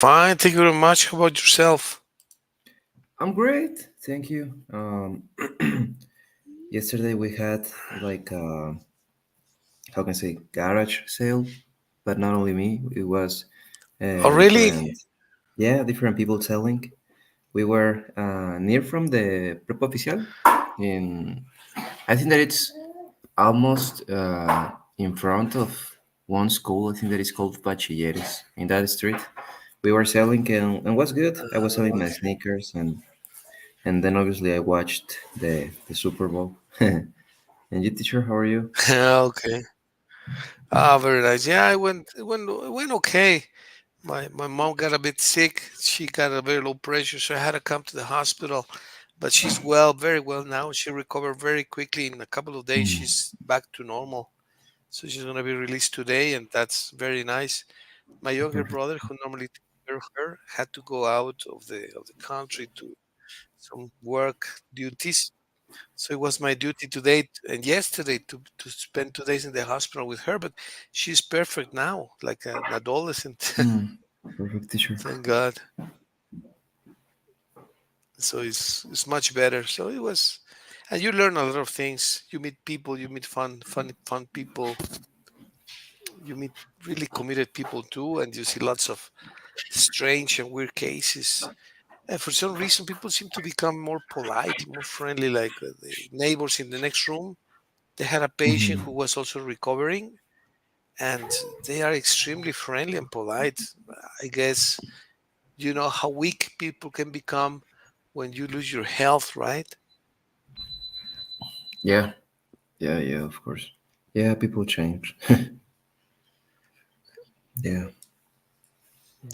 Fine, thank you very much. How about yourself? I'm great, thank you. Yesterday we had like how can I say garage sale, but not only me. It was Oh, really? different, yeah, different people selling. We were near from the Prep Oficial. In I think that it's almost in front of one school. I think that is called Bachilleres in that street. We were selling and was good. I was selling my sneakers and then obviously I watched the Super Bowl. And you, teacher, how are you? Okay. Ah, very nice. Yeah, it went okay. My mom got a bit sick. She got a very low pressure, so I had to come to the hospital. But she's well, very well now. She recovered very quickly. In a couple of days, Mm, she's back to normal. So she's gonna be released today, and that's very nice. My younger perfect. brother, who normally takes care of her, had to go out of the country to some work duties. So it was my duty today and yesterday to spend 2 days in the hospital with her, but she's perfect now, like an adolescent. Mm, perfect, teacher. Thank God. So it's much better. So it was, and you learn a lot of things. You meet people, you meet fun people, you meet really committed people too, and you see lots of strange and weird cases. And for some reason, people seem to become more polite, more friendly. Like the neighbors in the next room, they had a patient Mhm. who was also recovering, and they are extremely friendly and polite. I guess you know how weak people can become when you lose your health, right? Yeah, yeah, of course. Yeah, people change. Yeah,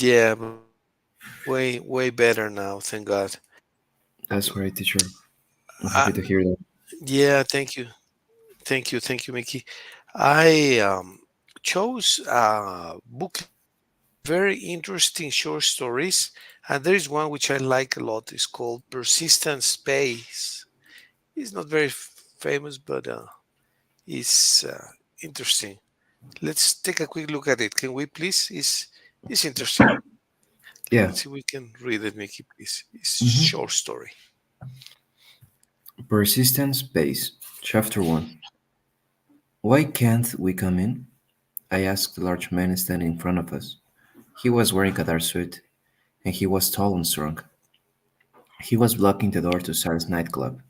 Yeah, but way better now, thank God. that's great, teacher. I'm Uh, happy to hear that. yeah, thank you, Mickey. I chose a booklet with very interesting short stories, and there is one which I like a lot. It's called Persistent Space. It's not very famous, but it's interesting. Let's take a quick look at it. Can we please? It's interesting. Yeah. Let's see if we can read it, Mickey, please. It's hmm short story. Persistence Base, Chapter 1. Why can't we come in? I asked the large man standing in front of us. He was wearing a dark suit, and he was tall and strong. He was blocking the door to Sarah's nightclub.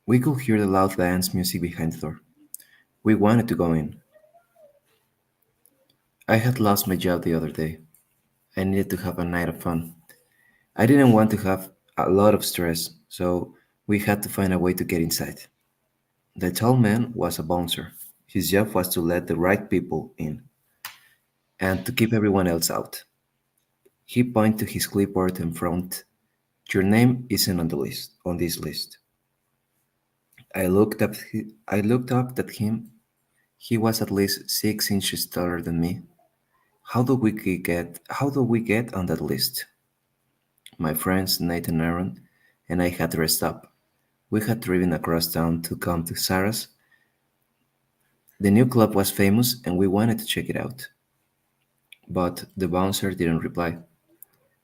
We could hear the loud dance music behind the door. We wanted to go in. I had lost my job the other day. I needed to have a night of fun. I didn't want to have a lot of stress, so we had to find a way to get inside. The tall man was a bouncer. His job was to let the right people in and to keep everyone else out. He pointed to his clipboard in front. Your name isn't on the list, on this list. I looked up at him. He was at least 6 inches taller than me. How do we get on that list? My friends Nathan and Aaron and I had dressed up. We had driven across town to come to Sarah's. The new club was famous and we wanted to check it out. But the bouncer didn't reply.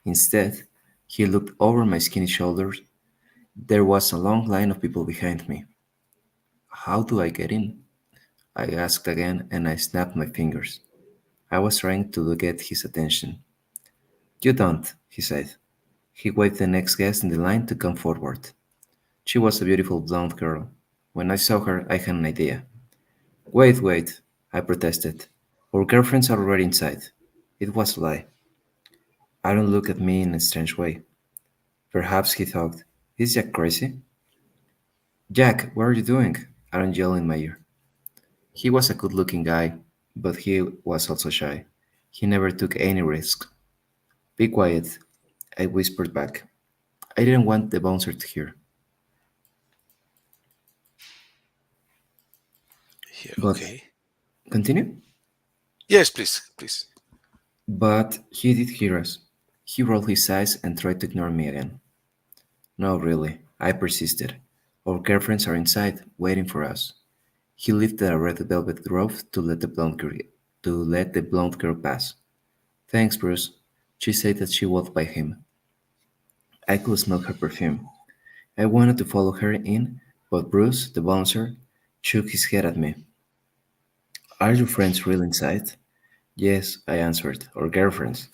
Instead, he looked over my skinny shoulders. There was a long line of people behind me. How do I get in? I asked again and I snapped my fingers. I was trying to get his attention. You don't, he said. He waved the next guest in the line to come forward. She was a beautiful blonde girl. When I saw her, I had an idea. Wait, I protested. Our girlfriends are already inside. It was a lie. Aaron looked at me in a strange way. Perhaps he thought, is Jack crazy? Jack, what are you doing? Aaron yelled in my ear. He was a good looking guy, but he was also shy. He never took any risks. Be quiet, I whispered back. I didn't want the bouncer to hear. Yeah, But okay. continue? Yes, please. But he did hear us. He rolled his eyes and tried to ignore me again. No, really, I persisted. Our girlfriends are inside, waiting for us. He lifted a red velvet glove to let the blonde girl pass. Thanks, Bruce. She said that she walked by him. I could smell her perfume. I wanted to follow her in, but Bruce, the bouncer, shook his head at me. Are your friends real inside? Yes, I answered, or girlfriends.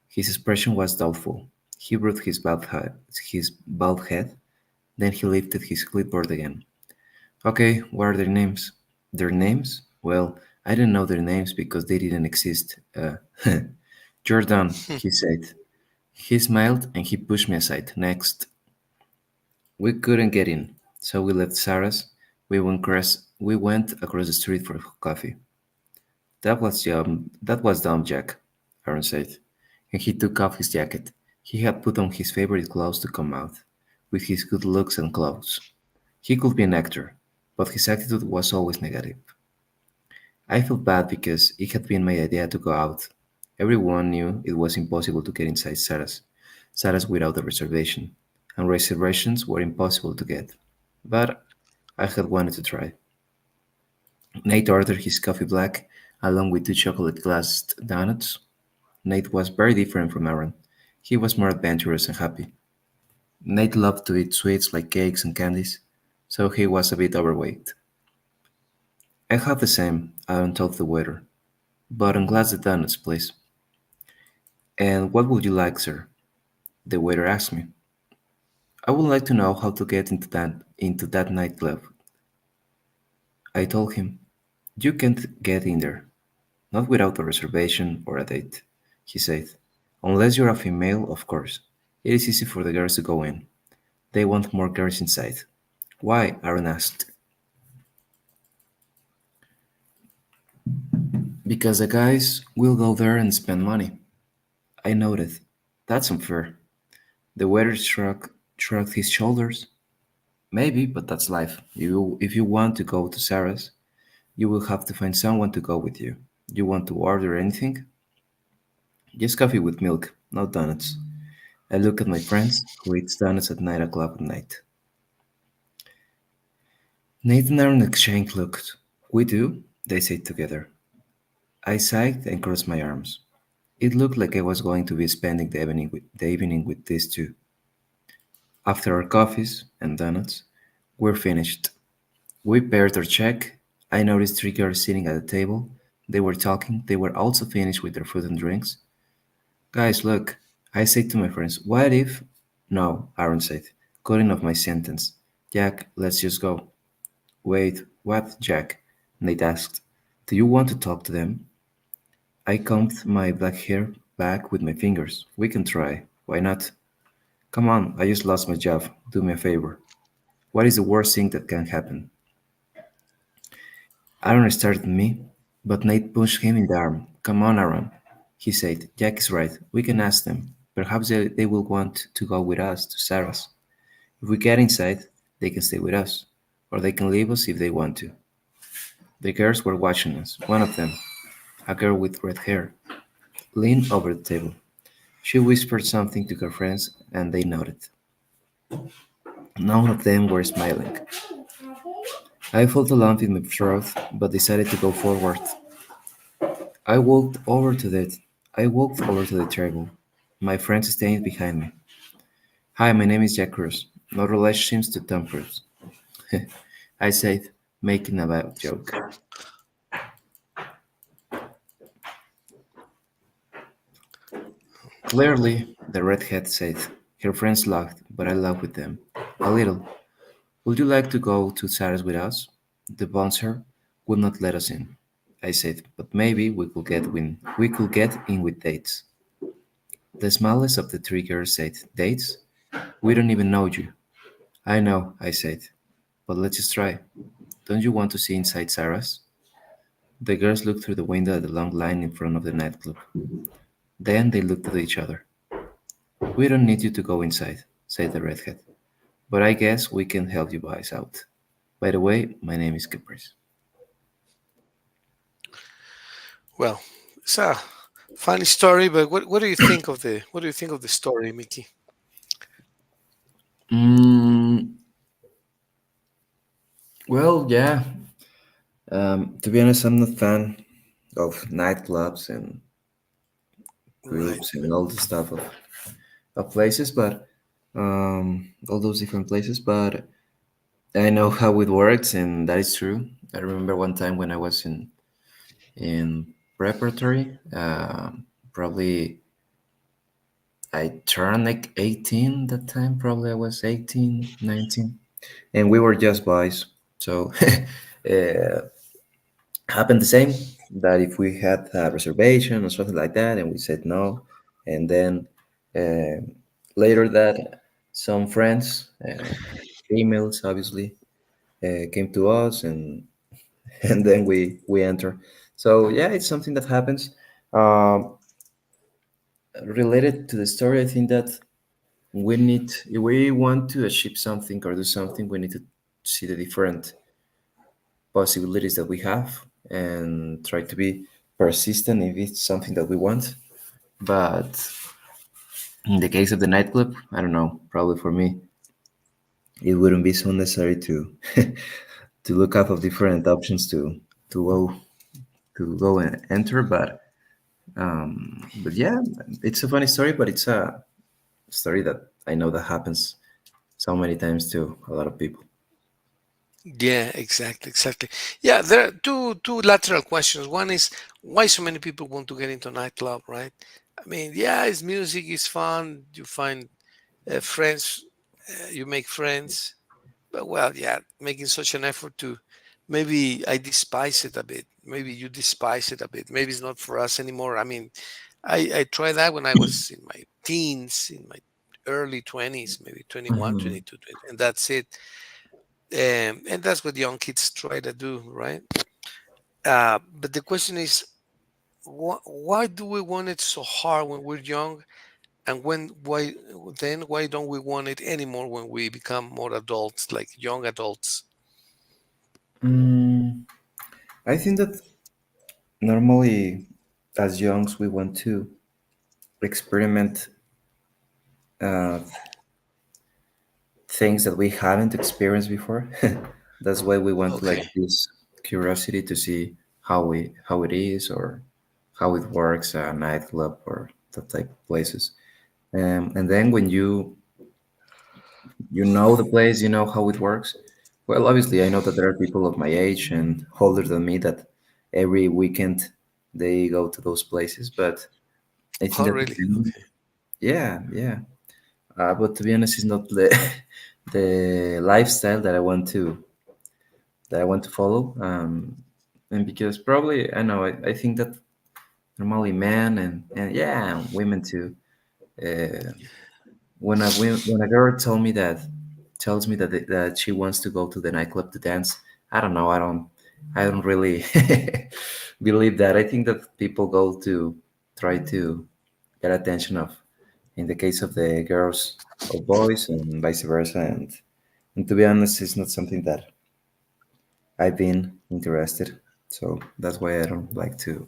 His expression was doubtful. He rubbed his bald head, then he lifted his clipboard again. Okay, what are their names? Their names? Well, I didn't know their names because they didn't exist. Jordan, he said. He smiled and he pushed me aside. Next. We couldn't get in, so we left Sarah's. We went across the street for coffee. That was dumb, Jack, Aaron said, and he took off his jacket. He had put on his favorite clothes to come out, with his good looks and clothes. He could be an actor, but his attitude was always negative. I felt bad because it had been my idea to go out. Everyone knew it was impossible to get inside Sarah's without a reservation, and reservations were impossible to get. But I had wanted to try. Nate ordered his coffee black, along with two chocolate glazed donuts. Nate was very different from Aaron. He was more adventurous and happy. Nate loved to eat sweets like cakes and candies, so he was a bit overweight. I have the same, Aaron told the waiter. But unglass the donuts, please. And what would you like, sir? The waiter asked me. I would like to know how to get into that nightclub. I told him, you can't get in there, not without a reservation or a date, he said. Unless you're a female, of course. It is easy for the girls to go in. They want more girls inside. Why? Aaron asked. Because the guys will go there and spend money. I noted. That's unfair. The waiter shrugged his shoulders. Maybe, but that's life. If you want to go to Sarah's, you will have to find someone to go with you. You want to order anything? Just coffee with milk, no donuts. I look at my friends who eat donuts at 9 o'clock at night. Nathan and Aaron exchanged looks. We do, they said together. I sighed and crossed my arms. It looked like I was going to be spending the evening with these two. After our coffees and donuts were finished, we paired our check. I noticed three girls sitting at a table. They were talking. They were also finished with their food and drinks. Guys, look, I said to my friends, what if? No, Aaron said, cutting off my sentence. Jack, let's just go. Wait, what, Jack? Nate asked. Do you want to talk to them? I combed my black hair back with my fingers. We can try. Why not? Come on, I just lost my job. Do me a favor. What is the worst thing that can happen? Aaron stared at me, but Nate punched him in the arm. Come on, Aaron, he said. Jack is right. We can ask them. Perhaps they will want to go with us to Sarah's. If we get inside, they can stay with us, or they can leave us if they want to. The girls were watching us. One of them, a girl with red hair, leaned over the table. She whispered something to her friends, and they nodded. None of them were smiling. I felt a lump in my throat, but decided to go forward. I walked over to the I walked over to the table. My friend stayed behind me. Hi, my name is Jack Cruz. No relations to Tom Cruise. I said, making a bad joke. Clearly, the redhead said. Her friends laughed, but I laughed with them. A little. Would you like to go to Sarah's with us? The bouncer would not let us in. I said, but maybe we could get in with dates. The smallest of the three girls said, dates? We don't even know you. I know, I said, but let's just try. Don't you want to see inside Sarah's? The girls looked through the window at the long line in front of the nightclub. Then they looked at each other. We don't need you to go inside, said the redhead, but I guess we can help you guys out. By the way, my name is Caprice. Well, it's a funny story, but what do you think of the story, Mickey? Mm, well, yeah. To be honest, I'm not fan of nightclubs and Right. groups and all the stuff of places, but all those different places. But I know how it works, and that is true. I remember one time when I was in preparatory, probably I turned like 18 that time. Probably I was 18, 19, and we were just boys. So uh, happened the same that if we had a reservation or something like that, and we said no, and then uh, later that some friends, females obviously, came to us, and and then we enter. So yeah, it's something that happens. Um, Related to the story, I think that if we want to achieve something or do something, we need to see the different possibilities that we have and try to be persistent if it's something that we want. But in the case of the nightclub, I don't know. Probably for me, it wouldn't be so necessary to to look up of different options to go to go and enter. But yeah, it's a funny story, but it's a story that I know that happens so many times to a lot of people. Yeah, exactly, exactly. Yeah, there are two lateral questions. One is why so many people want to get into nightclub, right? I mean, yeah, it's music, it's fun. You find friends, you make friends. But well, yeah, making such an effort to maybe I despise it a bit. Maybe you despise it a bit. Maybe it's not for us anymore. I mean, I tried that when I was in my teens, in my early 20s, maybe 21, Mhm. 22, 20, and that's it. And that's what young kids try to do, right? But the question is, why do we want it so hard when we're young, and why don't we want it anymore when we become more adults, like young adults? Mm, I think that normally, as youngs, we want to experiment uh, things that we haven't experienced before. That's why we want like Okay. this curiosity to see how it is or how it works a nightclub or that type of places. And then when you know the place, you know how it works. Well, obviously, I know that there are people of my age and older than me that every weekend they go to those places. But I think Oh, that really? Okay. yeah, yeah. But to be honest, it's not the the lifestyle that I want to follow. And because probably I know I think that normally men and yeah women too. Uh, when a girl tells me that she wants to go to the nightclub to dance, I don't know. I don't really believe that. I think that people go to try to get attention of, in the case of the girls or boys, and vice versa. And to be honest, it's not something that I've been interested. So that's why I don't like to.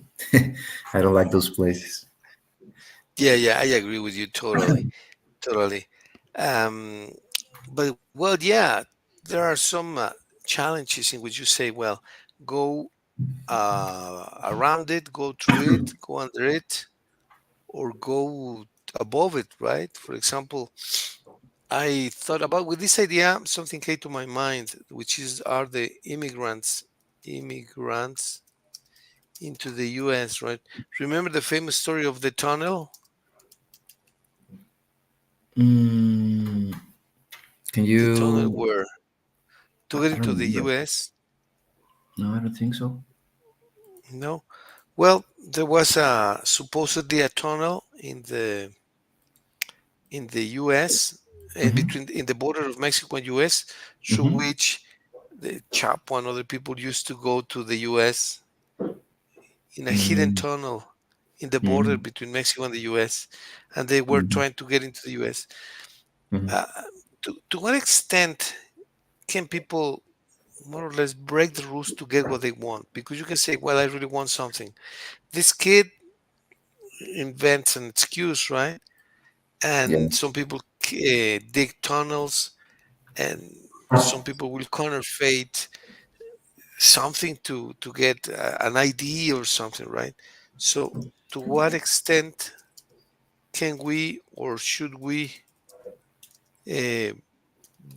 I don't like those places. Yeah, yeah, I agree with you totally, totally. Um, but well, yeah, there are some challenges in which you say, well, go around it, go through it, go under it, or go above it, right? For example, I thought about with this idea, something came to my mind, which is are the immigrants into the US, right? Remember the famous story of the tunnel? Mm, can The tunnel you? where to get I don't into the remember. US? No, I don't think so. No. Well, there was supposedly a tunnel in the US Mm-hmm. between in the border of Mexico and US through Mm-hmm. which the Chapo and other people used to go to the US in a hidden Mm-hmm. tunnel in the border Mm-hmm. between Mexico and the US, and they were trying to get into the US. Mm-hmm. Uh, to what extent can people more or less break the rules to get what they want? Because you can say, well, I really want something. This kid invents an excuse, right? Yeah. And some people dig tunnels, and some people will counterfeit something to get an ID or something, right? So, to what extent? can we or should we uh,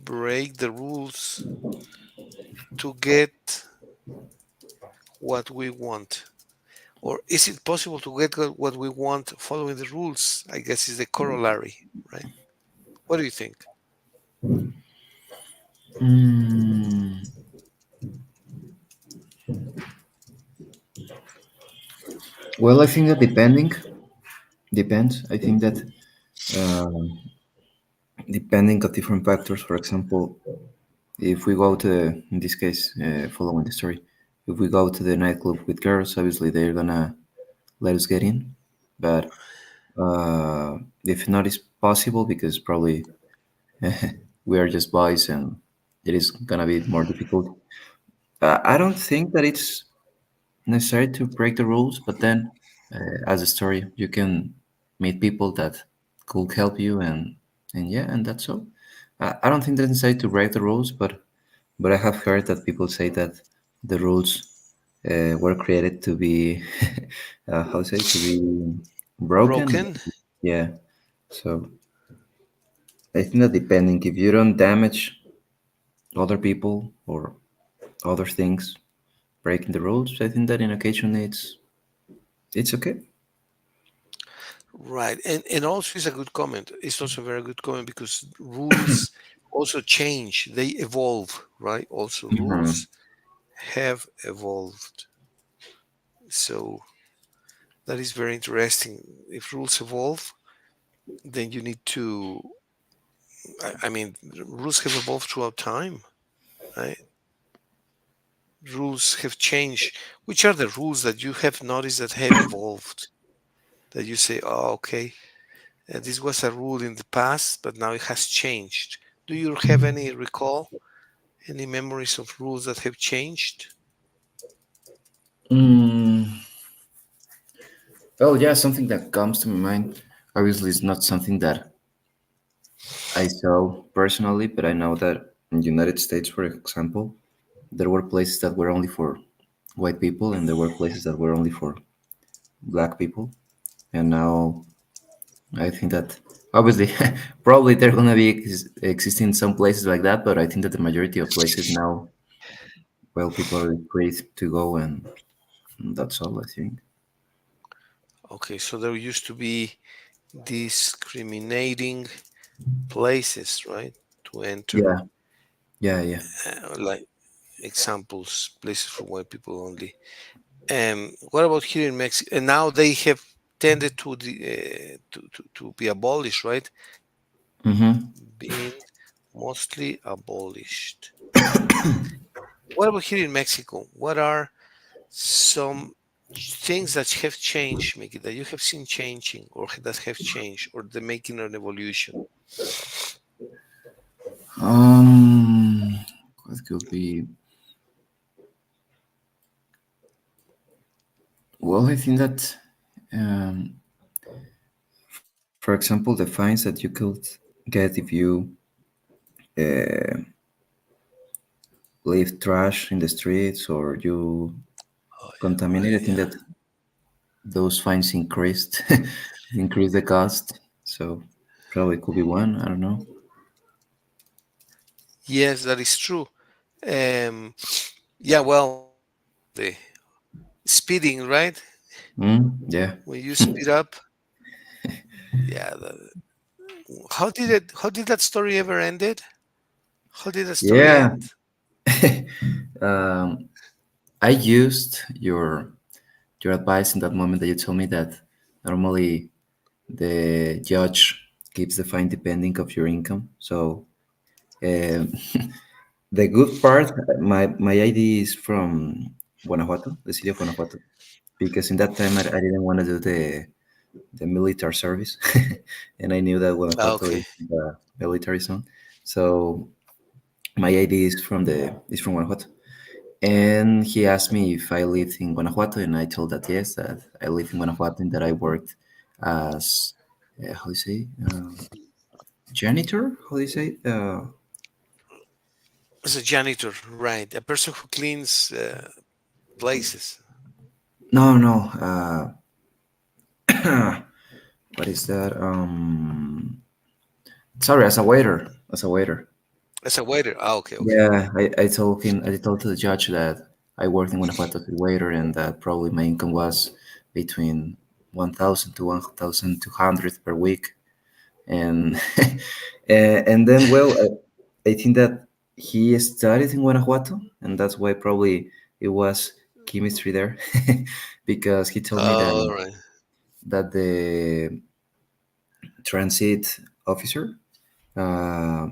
break the rules to get what we want? Or is it possible to get what we want following the rules? I guess is the corollary, right? What do you think? Mm, well, I think that depends. I think that um, depending on different factors. For example, if we go to, in this case, following the story, if we go to the nightclub with girls, obviously they're gonna let us get in. But if not, it's possible because probably we are just boys and it is gonna be more difficult. I don't think that it's necessary to break the rules, but then, as a story, you can meet people that could help you, and yeah, and that's all. I don't think that it's necessary to break the rules, but I have heard that people say that the rules were created to be, how to say, to be broken. Broken? Yeah. So I think that depending, if you don't damage other people or other things, breaking the rules, I think that in occasion it's okay. Right. And also it's a good comment. It's also a very good comment because rules also change. They evolve, right? Also Mhm. rules have evolved. So that is very interesting. If rules evolve, then you need to I mean rules have evolved throughout time, right? Rules have changed. Which are the rules that you have noticed that have evolved? That you say, oh, okay, this was a rule in the past, but now it has changed. Do you have any recall, any memories of rules that have changed? Mm, well, yeah, something that comes to my mind. Obviously, it's not something that I saw personally, but I know that in the United States, for example, there were places that were only for white people, and there were places that were only for black people. And now I think that obviously, probably they're gonna be existing some places like that, but I think that the majority of places now, well, people are free to go, and that's all I think. Okay, so there used to be discriminating places, right, to enter. Yeah, yeah, yeah. Like examples, places for white people only. What about here in Mexico? And now they have tended to to be abolished, right? Mm-hmm. Being mostly abolished. What about here in Mexico? What are some things that have changed, Mickey, that you have seen changing or that have changed or the making an evolution? Um, what could be? Well, I think that, for example, the fines that you could get if you uh, leave trash in the streets or you contaminate, I Right, think yeah. that those fines increased, increased the cost. So probably could be one. I don't know. Yes, that is true. Um, yeah, well, the speeding, right? Yeah. When you speed up, yeah. How did that story ever ended? How did that story Yeah. end? um, I used your advice in that moment that you told me that normally the judge gives the fine depending of your income. So um, the good part, my ID is from Guanajuato, the city of Guanajuato, because in that time I didn't want to do the military service, and I knew that Guanajuato Okay. is the military zone. So my ID is from Guanajuato, and he asked me if I lived in Guanajuato, and I told that yes, that I live in Guanajuato, and that I worked as how do you say janitor? How do you say? As a janitor, right? A person who cleans places. No, no. what is that? Sorry, as a waiter, as a waiter. As a waiter. Ah, okay, okay. Yeah, I told to the judge that I worked in Guanajuato as a waiter and that probably my income was between 1,000 to 1,200 per week. And and then, well, I think that he studied in Guanajuato, and that's why probably it was chemistry there, because he told me All right. that the transit officer uh,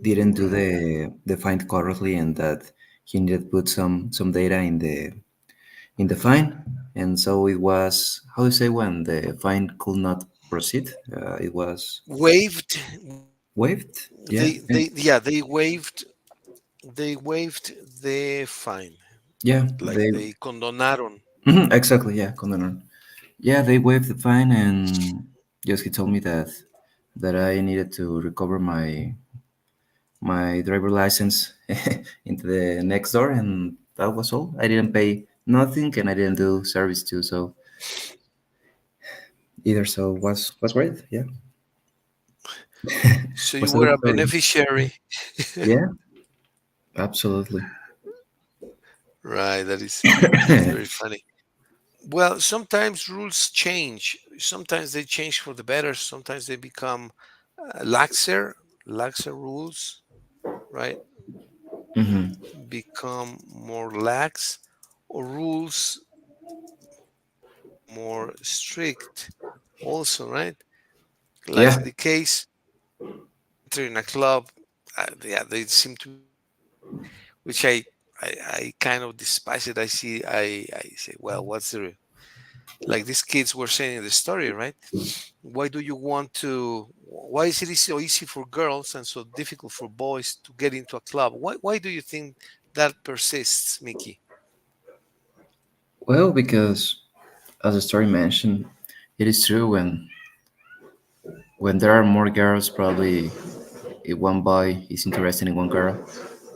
didn't do Mhm. the find correctly, and that he needed to put some data in the fine, and so it was, how do you say, when the fine could not proceed, it was Waived. waived. Yeah, They waived the fine. yeah, Like they condonaron. mhm, exactly, yeah, condoner. Yeah, they waived the fine, and just he told me that I needed to recover my driver license into the next door, and that was all. I didn't pay nothing, and I didn't do service too, so either. So was great. Yeah, So you was a were good a story. beneficiary. Yeah, absolutely. Right, that is very funny. Well, sometimes rules change. Sometimes they change for the better. Sometimes they become laxer rules, right? Hmm. Become more lax, or rules more strict, also, right? Like Yeah. in the case, enter in a club, yeah, they seem to be strict, which I kind of despise it. I say, well, what's the like these kids were saying in the story, right? Why do you want to? Why is it so easy for girls and so difficult for boys to get into a club? Why do you think that persists, Mickey? Well, because as the story mentioned, it is true when there are more girls, probably if one boy is interested in one girl,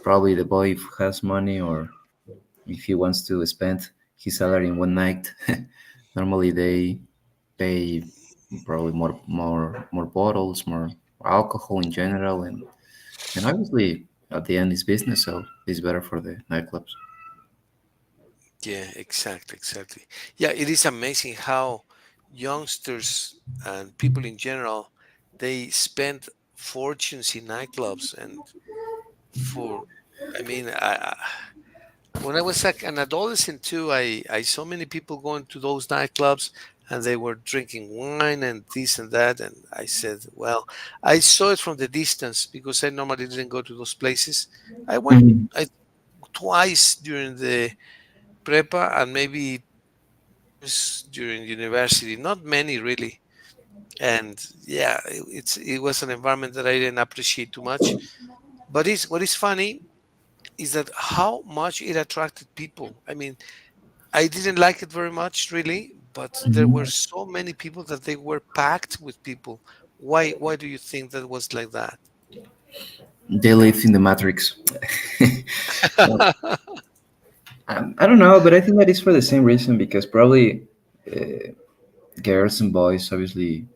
probably the boy has money, or if he wants to spend his salary in one night, normally they pay probably more bottles, more alcohol in general, and obviously at the end it's business, so it's better for the nightclubs. Yeah, exactly. Yeah, it is amazing how youngsters and people in general they spend fortunes in nightclubs and for. I mean, when I was like an adolescent too, I saw many people going to those nightclubs and they were drinking wine and this and that. And I said, well, I saw it from the distance because I normally didn't go to those places. I went Mhm. I, twice during the prepa and maybe during university, not many really. And yeah, it was an environment that I didn't appreciate too much. But what is funny is that how much it attracted people. I mean, I didn't like it very much, really, but there were Mhm. so many people that they were packed with people. Why do you think that was like that? They live in the Matrix. Well, I don't know, but I think that is for the same reason, because probably uh, girls and boys, obviously,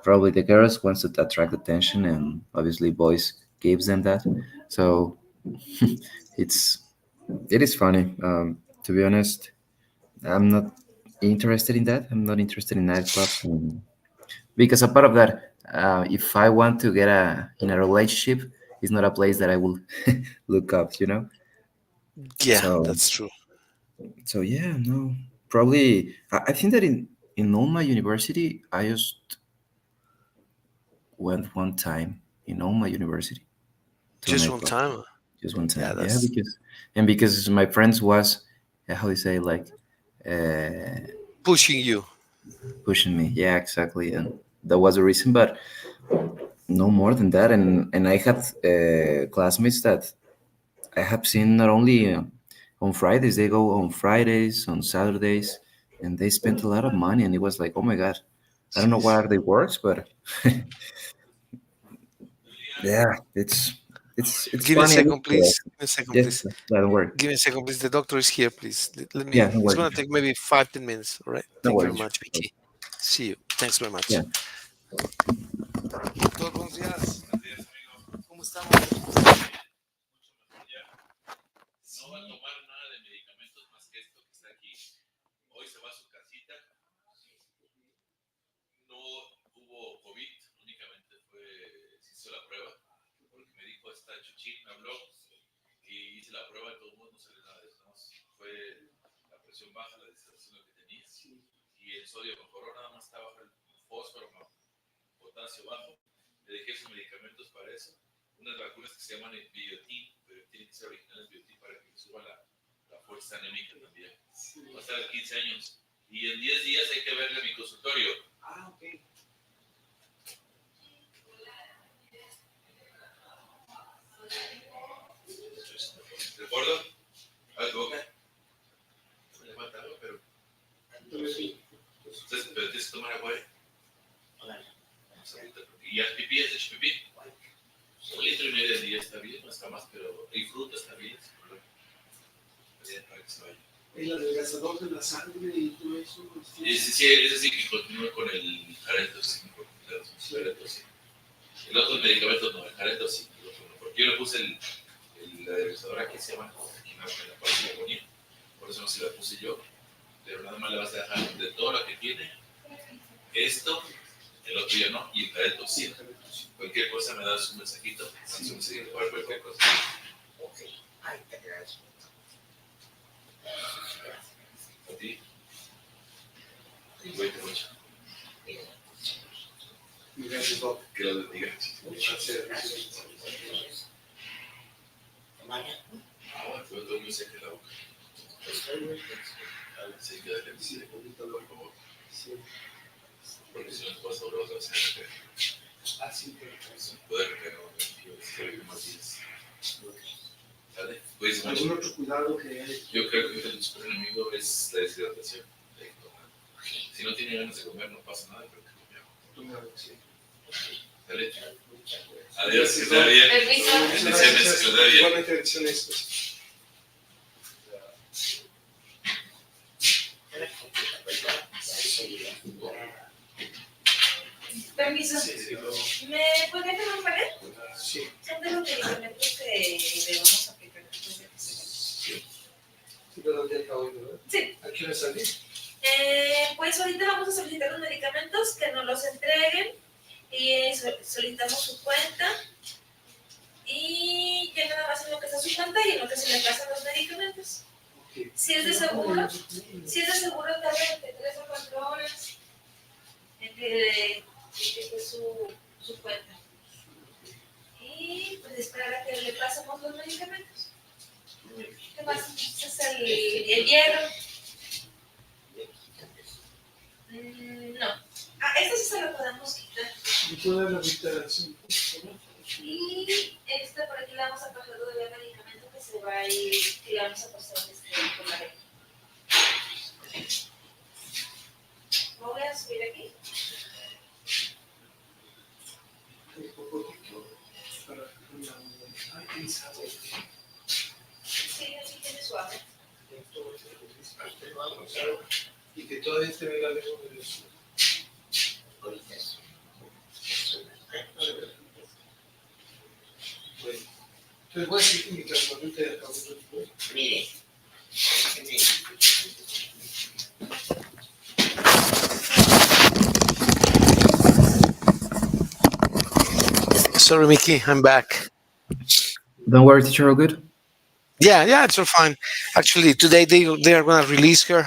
probably the girls wants to attract attention, and obviously boys gives them that. So it's it is funny. To be honest, I'm not interested in that. I'm not interested in nightclubs, because a part of that, if I want to get in a relationship, it's not a place that I will look up. Yeah, So that's true. yeah, no, probably I think that in all my university, I just went one time in all my university to a Just one nightclub, time. just one Yeah, time. Yeah, that's because my friends was, how do you say, like, uh, pushing you. pushing me. Yeah, exactly, and that was the reason. But no more than that. And I had classmates that I have seen not only on Fridays, they go on Fridays, on Saturdays, and they spent a lot of money. And it was like, oh my God, I don't know what Jeez. are they works, but yeah, it's Give me a funny and second, it's please. Give me a second, yes, please. don't worry. Give me a second, please. The doctor is here, please. Let Yeah, me. don't It's worry. gonna take maybe 5, 10 minutes. All right. No Thank you very worries. much, Mickey. See you. Thanks very Yeah. much. Doctor, buenos días. ¿Cómo estamos? El adelgazador de la sangre y todo eso. Gracias, Bob. ¿Algún otro cuidado que hay? Igualmente, bendiciones. Permiso. ¿Me podría hacer un panel? Sí. Son de los medicamentos que debemos aplicar después de que se vayan. Sí, pero ya acabo, ¿verdad? Sí. ¿A qué hora salí? Pues ahorita vamos a solicitar los medicamentos que nos los entreguen y solicitamos su cuenta y que nada más en lo que está su cuenta y en lo que se le pasan los medicamentos. Okay. Si es de seguro, tarda entre 3 o 4 horas en que esté su cuenta. Y pues esperar a que le pasemos los medicamentos. ¿Qué más? Es el hierro. No. Esto sí se lo podemos quitar. ¿Y toda la habitación? Y por aquí le vamos a pasar todo el medicamento que se va a ir, que le vamos a pasar por la ley. Voy a subir aquí. Sí, así tiene suave. Y que todavía esté bien lejos de eso. Bueno, entonces voy a decir que mi tratamiento ya acabó después. Mire. Sorry, Mickey, I'm back. Don't worry, teacher. All good. Yeah, it's all fine. Actually, today they are gonna release her,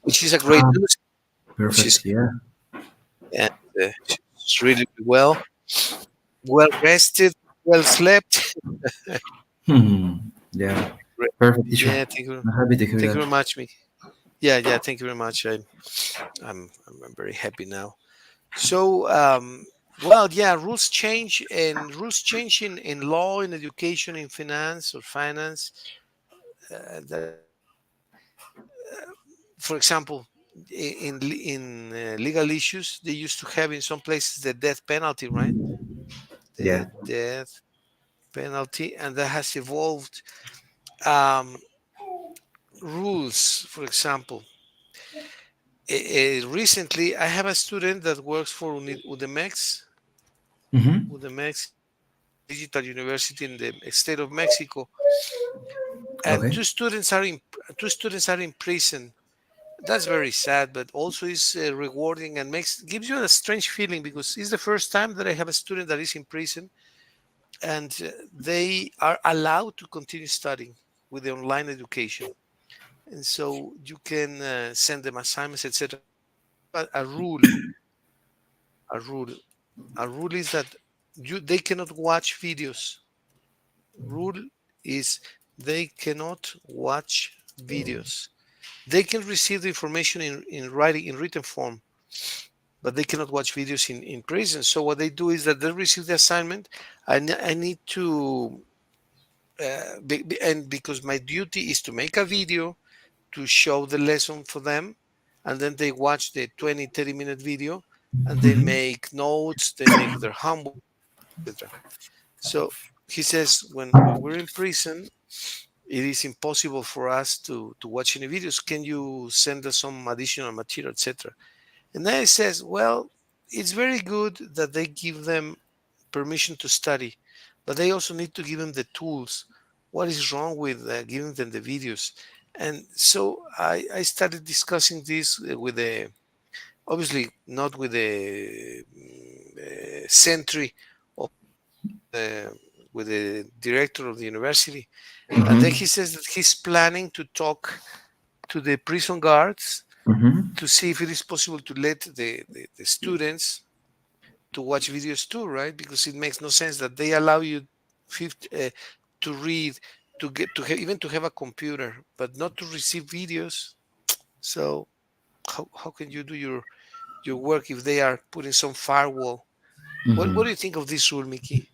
which is a great Ah, news. She's perfect. Yeah. and she's really well rested, well slept. Yeah. Perfect, teacher. Yeah, I'm happy to hear thank you that. very much, Mickey. Yeah, thank you very much. I'm very happy now. So, well, yeah, rules change in law, in education, in finance or finance. For example, in legal issues, they used to have in some places the death penalty, right? Yeah. The death penalty, and that has evolved. Um, rules, for example, Recently, I have a student that works for UDEMEX. Mm-hmm. UDEMEX is a digital university in the state of Mexico, and Okay. two students are in prison. That's very sad, but also is rewarding and makes gives you a strange feeling because it's the first time that I have a student that is in prison, and they are allowed to continue studying with the online education, and so you can send them assignments, etc. But they have a rule. A rule is that they cannot watch videos. Rule is they cannot watch videos. They can receive the information in writing in written form, but they cannot watch videos in prison. So what they do is that they receive the assignment. I need to and because my duty is to make a video to show the lesson for them, and then they watch the 20-30 minute video, and they Mm-hmm. make notes, they make their homework, etc. So he says when we're in prison, it is impossible for us to watch any videos. Can you send us some additional material, etc.? And then he says, well, it's very good that they give them permission to study, but they also need to give them the tools. What is wrong with giving them the videos? And so I started discussing this with the, obviously not with the sentry of with the director of the university. And then Mm-hmm. he says that he's planning to talk to the prison guards Mm-hmm. to see if it is possible to let the students to watch videos too, right? Because it makes no sense that they allow you 50, to read, to get to even to have a computer, but not to receive videos. So how can you do your work if they are putting some firewall? What Mm-hmm. do you think of this rule, Mickey?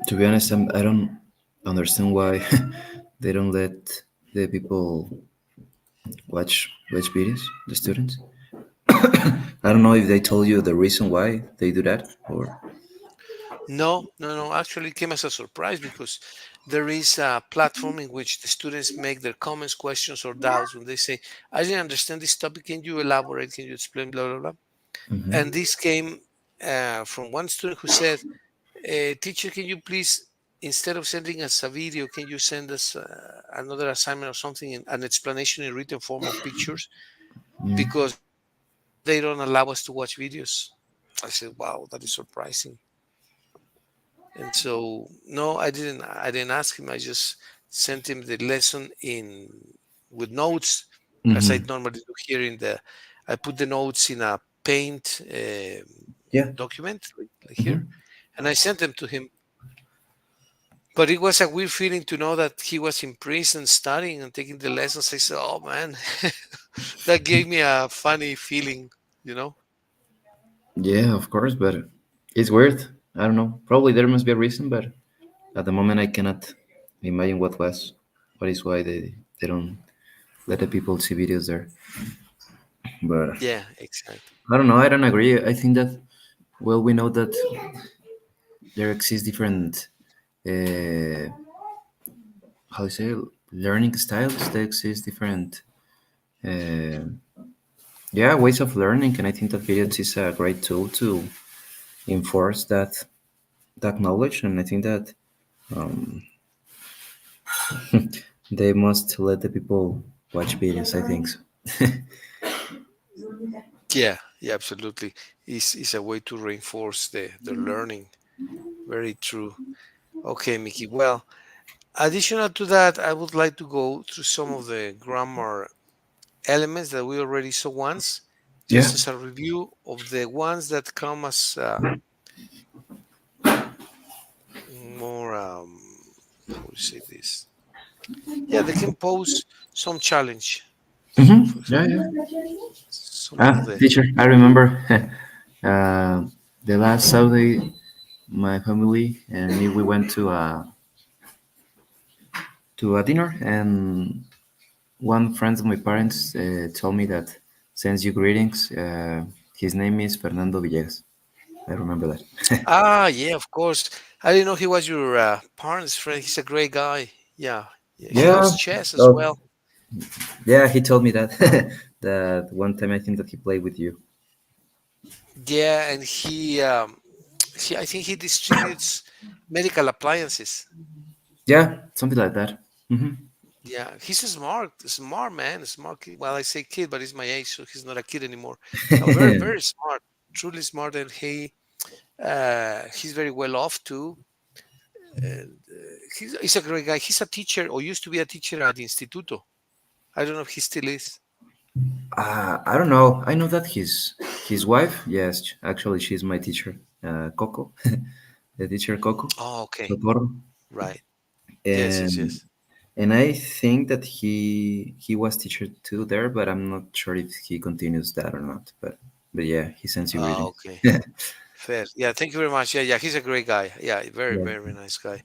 To be honest, I don't understand why they don't let the people watch videos, the students. I don't know if they told you the reason why they do that, or. No, no, no. Actually, it came as a surprise because there is a platform in which the students make their comments, questions, or doubts when they say, "I didn't understand this topic. Can you elaborate? Can you explain?" Blah blah blah. And Mm-hmm. this came from one student who said, "Teacher, can you please, instead of sending us a video, can you send us another assignment or something, an explanation in written form of pictures? Because they don't allow us to watch videos." I said, "Wow, that is surprising." And so, no, I didn't ask him. I just sent him the lesson in with notes, as I Mm-hmm. normally do here in the. I put the notes in a Paint Yeah. document like here, Mm-hmm. and I sent them to him. But it was a weird feeling to know that he was in prison studying and taking the lessons. I said, "Oh man," that gave me a funny feeling, you know. Yeah, of course, but it's weird. I don't know. Probably there must be a reason, but at the moment I cannot imagine what is why they don't let the people see videos there. But Yeah, exactly. I don't know. I don't agree. I think that well, we know that there exist different uh, how to say learning styles. There exist different uh, yeah ways of learning, and I think that videos is a great tool to enforce that knowledge. And I think that um, they must let the people watch videos. I think so. Yeah, yeah, absolutely. Is a way to reinforce the learning. Very true. Okay, Mickey. Well, additional to that, I would like to go through some of the grammar elements that we already saw once, just Yeah. as a review of the ones that come as more, how do you say this? Yeah, they can pose some challenge. So, for Yeah, example, yeah. some of Ah, the. teacher, I remember the last Saturday, my family and me, we went to a dinner, and one friend of my parents told me that sends you greetings. His name is Fernando Villegas. I remember that. Ah, yeah, of course. I didn't know he was your parents' friend. He's a great guy. Yeah, yeah. He Yeah. loves chess as Oh, well. Yeah, he told me that that one time I think that he played with you. Yeah, and he I think he distributes medical appliances. Yeah, something like that. Hmm. Yeah, he's a smart man, a smart kid. Well, I say kid, but he's my age, so he's not a kid anymore. No, very, very smart, truly smart, and he's very well off too. And he's a great guy. He's a teacher, or used to be a teacher at Instituto. I don't know if he still is. I don't know. I know that his wife, yes, actually, she's my teacher, Coco, the teacher Coco, Oh, okay, Socorro, right. Yes, yes, and yes. I think that he was teacher too there, but I'm not sure if he continues that or not. But yeah, he sends you Oh, greetings. okay. Fair. Yeah, thank you very much. Yeah, yeah, he's a great guy. Yeah, very, Yeah, very, very nice guy.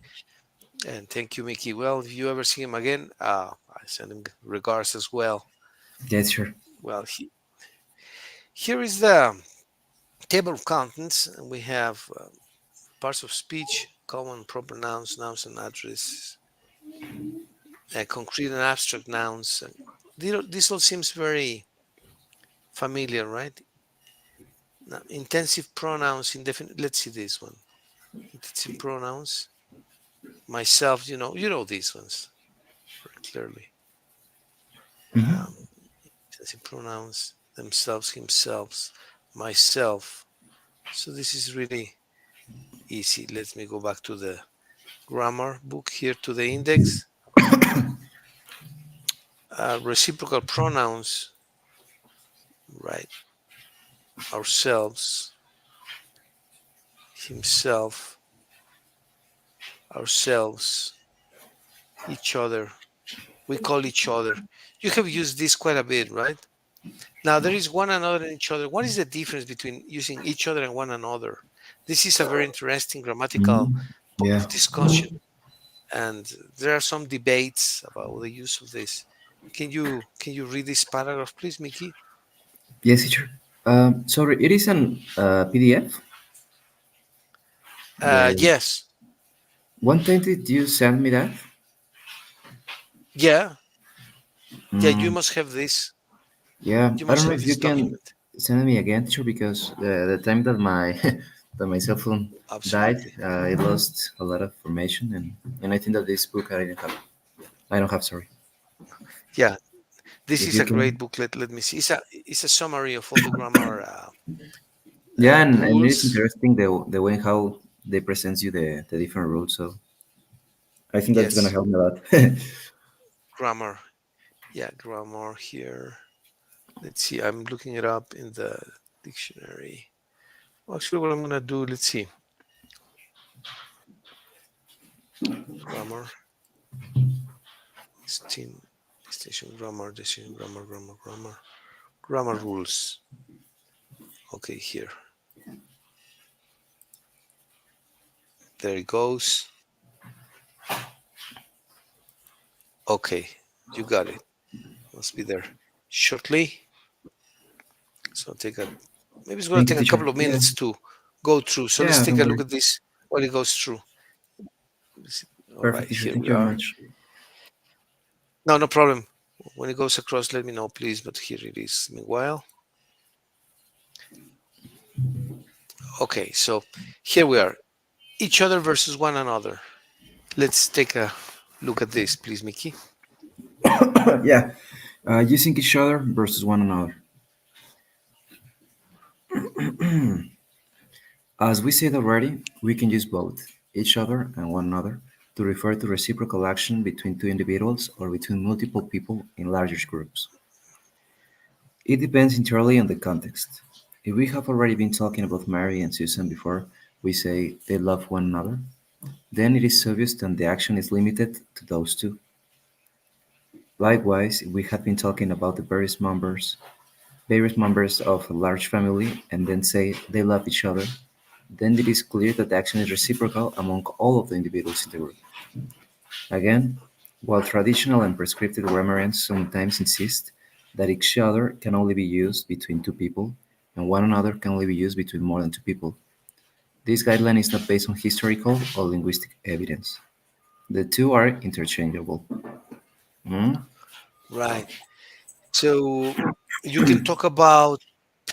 And thank you, Mickey. Well, if you ever see him again, I send him regards as well. yeah, sure. Well, here is the table of contents. And we have parts of speech, common proper nouns, nouns and addresses, concrete and abstract nouns. And this all seems very familiar, right? Now, intensive pronouns, indefinite. Let's see this one. Intensive pronouns. Myself, you know these ones very clearly. Um, intensive pronouns, themselves, himself, myself. So this is really easy. Let me go back to the grammar book here to the index. Reciprocal pronouns, right? Ourselves, himself, ourselves, each other. We call each other. You have used this quite a bit, right? Now there is one another and each other. What is the difference between using each other and one another? This is a very interesting grammatical Mhm. point Yeah. of discussion, and there are some debates about the use of this. Can you read this paragraph, please, Mickey? Yes, teacher. Sorry, it is an PDF. The Yes, one time did you send me that? yeah, yeah. You Mm, must have this. yeah, You I don't must know have if you this can document. send me again, teacher, because the time that my that my cell phone died, Absolutely. it lost a lot of information, and I think that this book I didn't have. I don't have. Sorry. Yeah, this If is you a great can. booklet. Let me see. It's a summary of all the grammar Yeah, and it is rules. interesting the way how they present you the different rules. So I think that's gonna Yes, help me a lot. grammar. Yeah, grammar here. Let's see. I'm looking it up in the dictionary. Well, actually, what I'm gonna do. Let's see. Grammar. Distinct, distinction. Grammar. Distinction. Grammar. Grammar. Grammar. Grammar rules. Okay, here. There it goes. Okay, you got it. Must be there shortly. So maybe it's going Thank to you, take a teacher. couple of Yeah, minutes to go through. So let's yeah, take don't a look worry. at this while it goes through. All Perfect, right, teacher. here Thank we you very are. much. No, no problem. When it goes across, let me know, please. But here it is. Meanwhile, okay. So here we are. Each other versus one another. Let's take a look at this, please, Mickey. Yeah, using each other versus one another. As we said already, we can use both each other and one another to refer to reciprocal action between two individuals or between multiple people in larger groups. It depends entirely on the context. If we have already been talking about Mary and Susan before we say they love one another, then it is obvious that the action is limited to those two. Likewise, if we had been talking about the various members of a large family and then say they love each other, then it is clear that the action is reciprocal among all of the individuals in the group. Again, while traditional and prescriptive grammarians sometimes insist that each other can only be used between two people and one another can only be used between more than two people, this guideline is not based on historical or linguistic evidence. The two are interchangeable. Hmm? Right. So you can talk about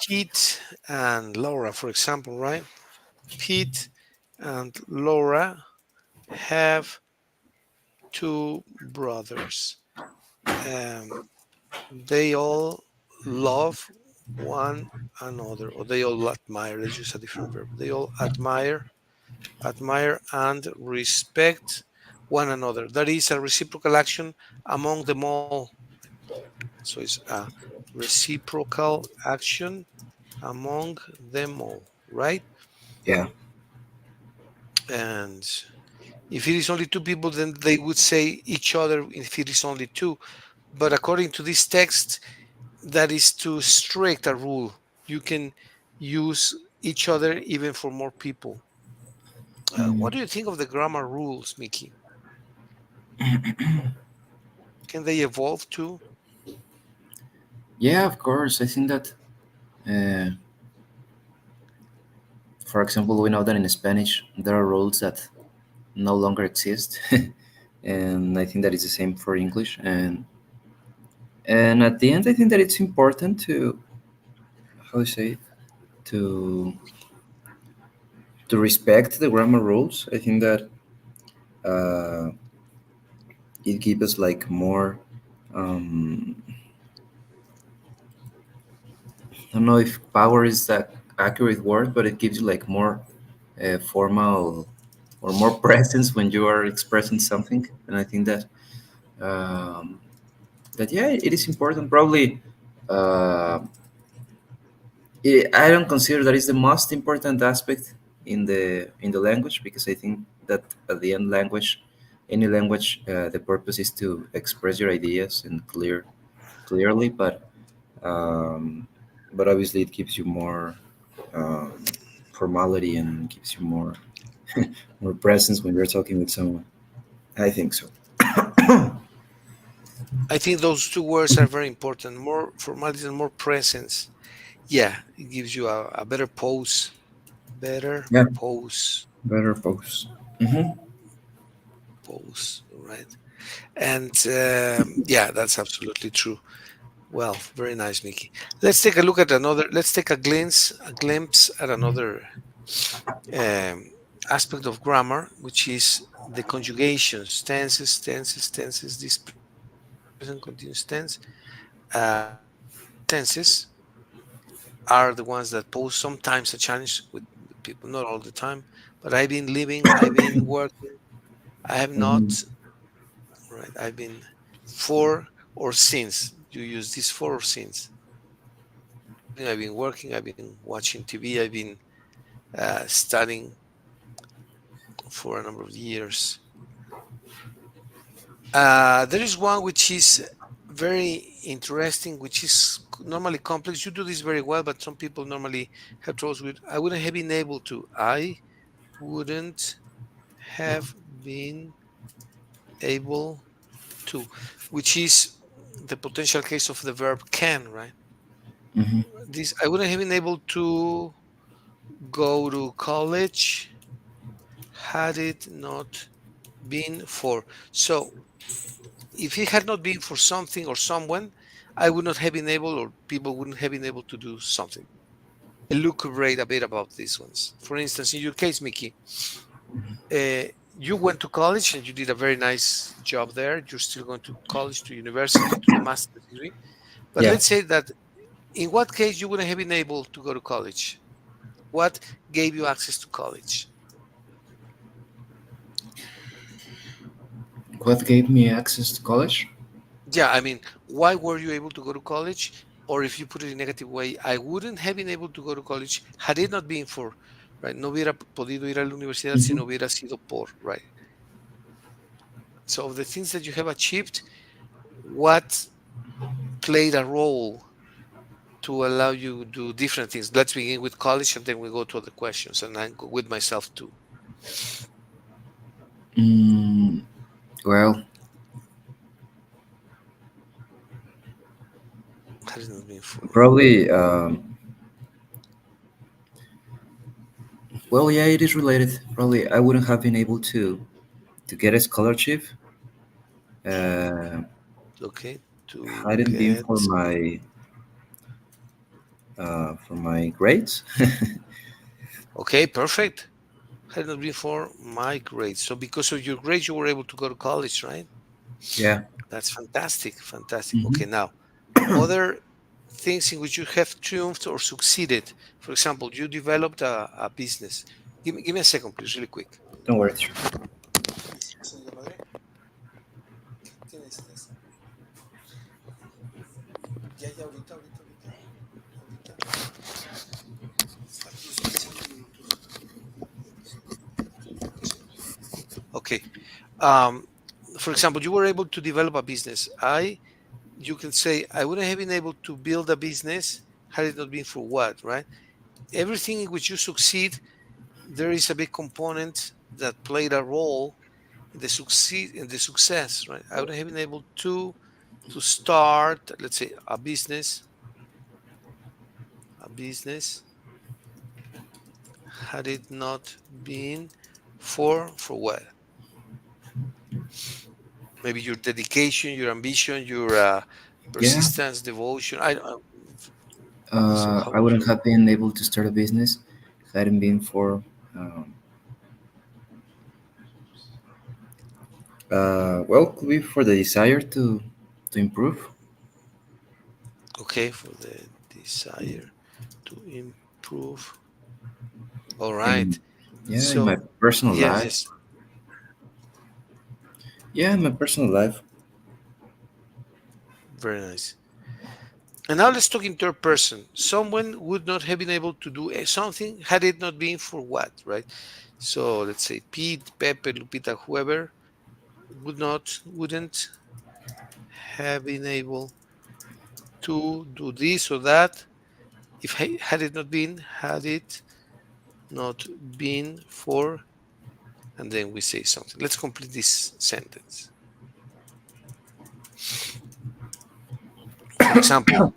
Pete and Laura, for example, right? Pete and Laura have two brothers. Um, they all love one another, or they all admire. Let's use a different verb. They all admire and respect one another. That is a reciprocal action among them all. So it's a reciprocal action among them all, right? Yeah. And if it is only two people, then they would say each other if it is only two. But according to this text, that is too strict a rule. You can use each other even for more people. What Mm, do you think of the grammar rules, Mickey? Can they evolve too? yeah, of course. I think that, uh, for example, we know that in Spanish there are rules that no longer exist, and I think that is the same for English. And at the end, I think that it's important to, how do you say it? to to respect the grammar rules. I think that uh, it gives us like more. Um, I don't know if power is that accurate word, but it gives you like more formal or more presence when you are expressing something. And I think that um, that yeah, it is important. Probably, uh, I don't consider that is the most important aspect in the language, because I think that at the end, language, any language, the purpose is to express your ideas and clearly, um, but obviously it gives you more formality and gives you more more presence when you're talking with someone. I think so. I think those two words are very important. More formality and more presence. Yeah, it gives you a better pose. Better Yeah, pose. better focus. Hmm. Pose. Right. And yeah, that's absolutely true. Well, very nice, Mickey. Let's take a look at another. Let's take a glimpse at another um, aspect of grammar, which is the conjugations, tenses. This present continuous tense. These tenses are the ones that pose sometimes a challenge with people, not all the time. But I've been living, I've been working, I have Hmm. not, right? I've been for or since. You use this for or since. I've been working, I've been watching TV, I've been studying for a number of years. There is one which is very interesting, which is normally complex. You do this very well, but some people normally have troubles with. I wouldn't have been able to. I wouldn't have been able to, which is the potential case of the verb can, right? Hmm. This I wouldn't have been able to go to college had it not been for. So if it had not been for something or someone, I would not have been able, or people wouldn't have been able to do something. Elucubrate a bit about these ones. For instance, in your case, Mickey, uh, you went to college and you did a very nice job there. You're still going to college, to university, to the master's degree. But Yeah. let's say that in what case you wouldn't have been able to go to college? What gave you access to college? What gave me access to college? Yeah, I mean, why were you able to go to college? Or if you put it in negative way, I wouldn't have been able to go to college had it not been for, right? No hubiera podido ir a la universidad si Hmm. no hubiera sido por, right? So of the things that you have achieved, what played a role to allow you to do different things? Let's begin with college and then we go to other questions, and I go with myself too. Mm, well, Had it not been for, probably. Well, yeah, it is related. Probably, I wouldn't have been able to get a scholarship. Uh, okay. to Hadn't been get. for my grades. Okay, perfect. Had not been for my grades. So because of your grades, you were able to go to college, right? Yeah. That's fantastic. Fantastic. Hmm. Okay, now other things in which you have triumphed or succeeded. For example, you developed a business. Give me a second, please, really quick. Don't worry. Sure. Ya, ya, ahorita. Okay. Um, for example, you were able to develop a business. You can say, I wouldn't have been able to build a business had it not been for what, right? Everything in which you succeed, there is a big component that played a role in the success, right? I wouldn't have been able to start, let's say, a business had it not been for what? Maybe your dedication, your ambition, your Yeah. persistence, devotion. So how I would wouldn't you? have been able to start a business hadn't been for um, well, could be for the desire to improve Okay, for the desire to improve. All in right. yeah in my So personal yes, life. yes. Yeah, in my personal life. Very nice. And now let's talk in third person. Someone would not have been able to do something had it not been for what, right? So let's say Pete, Pepe, Lupita, whoever wouldn't have been able to do this or that if had it not been for, and then we say something. Let's complete this sentence. For example,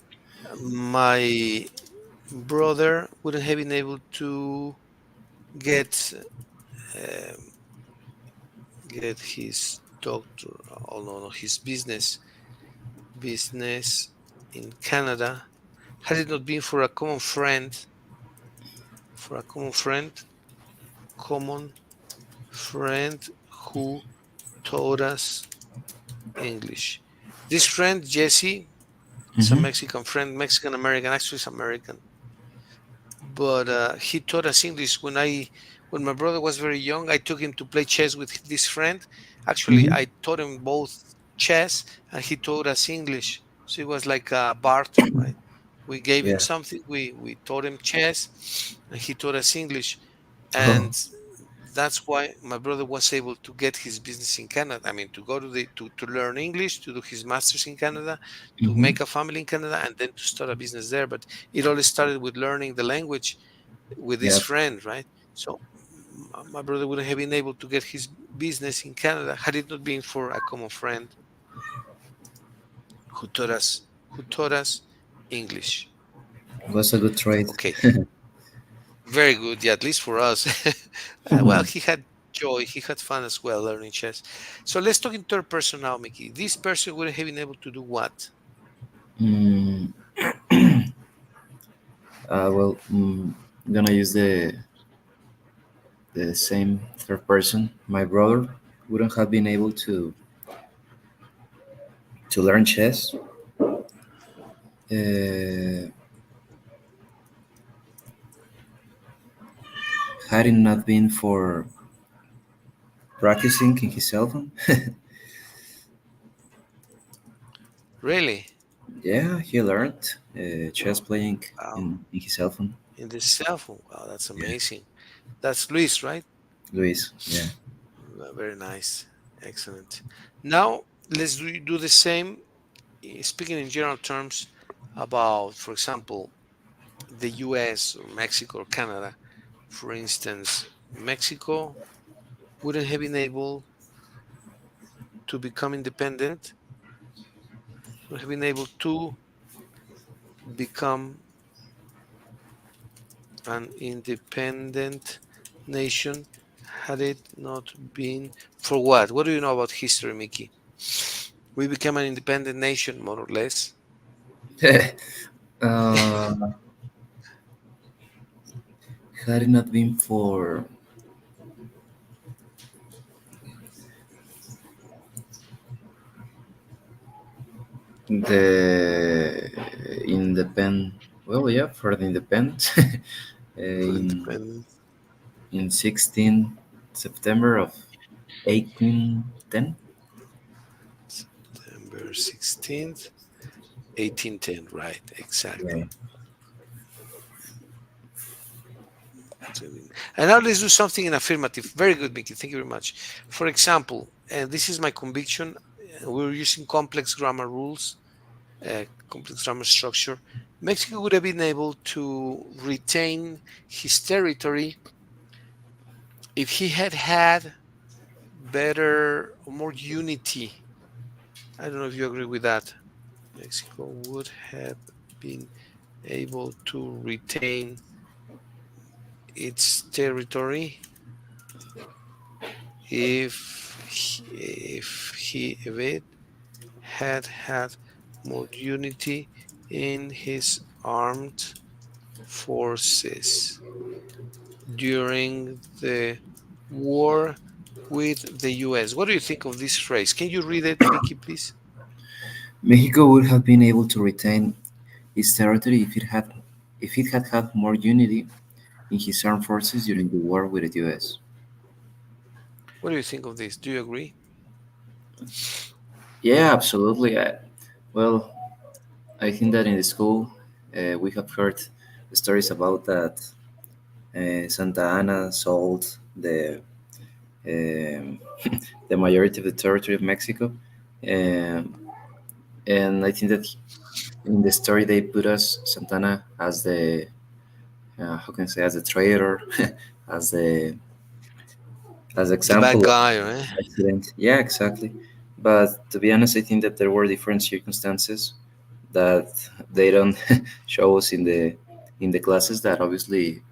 my brother wouldn't have been able to get um, get his doctor, oh no, his business in Canada had it not been for a common friend who taught us English. This friend Jesse, it's a Hmm. Mexican friend, Mexican American, actually it's American, but he taught us English when my brother was very young. I took him to play chess with this friend. Actually, Hmm. I taught him both chess and he taught us English. So it was like a barter, right? We gave him Yeah. something. We taught him chess, and he taught us English, Oh. and that's why my brother was able to get his business in Canada. I mean, to go to learn English, to do his masters in Canada, to Hmm. make a family in Canada, and then to start a business there. But it all started with learning the language with this Yeah. friend, right? So my brother wouldn't have been able to get his business in Canada had it not been for a common friend who taught us English. Was a good trade. Okay, very good. Yeah, at least for us. Well, Mhm. he had joy, he had fun as well learning chess. So let's talk in third person now, Mickey. This person wouldn't have been able to do what? Mm, well, I'm gonna use the same third person. My brother wouldn't have been able to learn chess. Had it not been for practicing in his cell phone. Really? Yeah, he learned chess playing Wow. in his cell phone. In the cell phone. Wow, that's Yeah, amazing. That's Luis, right? Luis. Yeah. Very nice. Excellent. Now let's do the same, speaking in general terms about, for example, the US or Mexico or Canada. For instance, Mexico wouldn't have been able to become independent, would have been able to become an independent nation had it not been for what? What do you know about history, Mickey? We became an independent nation, more or less. uh, had it not been for the independent, well, yeah, for the independence, For in independence, 16 September of 1810. September 16th, 1810. Right, Yeah. exactly. And now let's do something in affirmative. Very good, Mickey. Thank you very much. For example, and this is my conviction, we're using complex grammar rules, complex grammar structure. Mexico would have been able to retain his territory if he had had better or more unity. I don't know if you agree with that. Mexico would have been able to retain its territory if it had had more unity in his armed forces during the war with the US. What do you think of this phrase? Can you read it, Mickey, please? Mexico would have been able to retain its territory if it had more unity in his armed forces during the war with the U.S. What do you think of this? Do you agree? Yeah, absolutely. Well, I think that in the school we have heard stories about that Santa Anna sold the um, the majority of the territory of Mexico, um, and I think that in the story they put us Santana as the how can I say, as a traitor, as the as The bad example of guy, right? accident. Yeah, exactly. But to be honest, I think that there were different circumstances that they don't show us in the classes that obviously